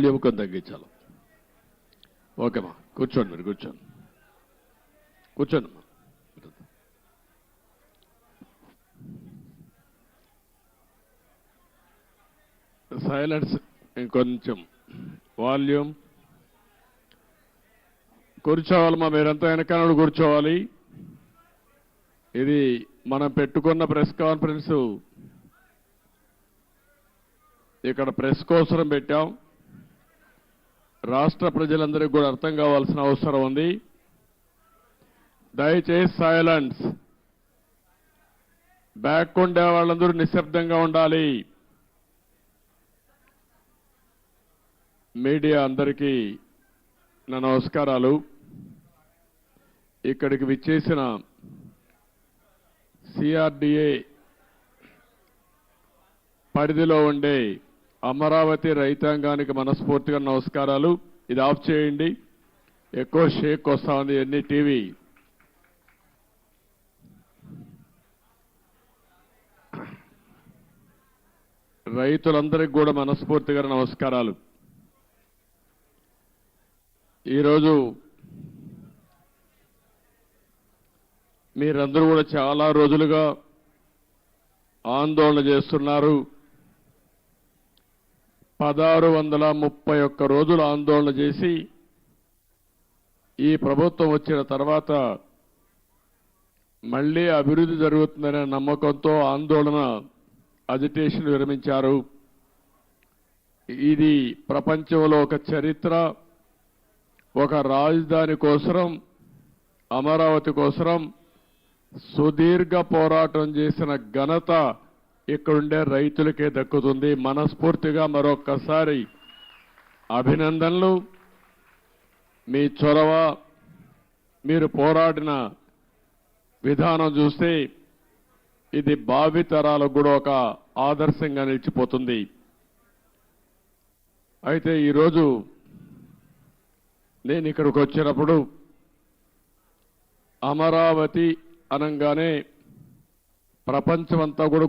Volume కొంచెం తగ్గించాలి. ఓకేమ్మా, కూర్చోండి, మీరు కూర్చోండి, కూర్చోండి. సైలెన్స్, ఇంకొంచెం వాల్యూమ్. కూర్చోవాలమ్మా, మీరంతా వెనకాల కూర్చోవాలి. ఇది మనం పెట్టుకున్న ప్రెస్ కాన్ఫరెన్స్ ఇక్కడ ప్రెస్ కోసం పెట్టాం. రాష్ట్ర ప్రజలందరికీ కూడా అర్థం కావాల్సిన అవసరం ఉంది. దయచేసి సైలెన్స్. బ్యాక్ ఉండే వాళ్ళందరూ నిశ్శబ్దంగా ఉండాలి. మీడియా అందరికీ నా నమస్కారాలు. ఇక్కడికి విచ్చేసిన సిఆర్డీఏ పరిధిలో ఉండే అమరావతి రైతాంగానికి మనస్ఫూర్తిగా నమస్కారాలు. ఇది ఆఫ్ చేయండి, ఎక్కువ షేక్ వస్తా ఉంది ఎన్ని టీవీ. రైతులందరికీ కూడా మనస్ఫూర్తిగా నమస్కారాలు. ఈరోజు మీరందరూ కూడా చాలా రోజులుగా ఆందోళన చేస్తున్నారు. 1631 రోజులు ఆందోళన చేసి ఈ ప్రభుత్వం వచ్చిన తర్వాత మళ్లీ అభివృద్ధి జరుగుతుందనే నమ్మకంతో ఆందోళన అజిటేషన్ విరమించారు. ఇది ప్రపంచంలో ఒక చరిత్ర. ఒక రాజధాని కోసం, అమరావతి కోసం సుదీర్ఘ పోరాటం చేసిన ఘనత ఇక్కడుండే రైతులకే దక్కుతుంది. మనస్ఫూర్తిగా మరొక్కసారి అభినందనలు. మీ చొరవ, మీరు పోరాడిన విధానం చూస్తే ఇది భావితరాలకు కూడా ఒక ఆదర్శంగా నిలిచిపోతుంది. అయితే ఈరోజు నేను ఇక్కడికి వచ్చినప్పుడు అమరావతి అనగానే ప్రపంచమంతా కూడా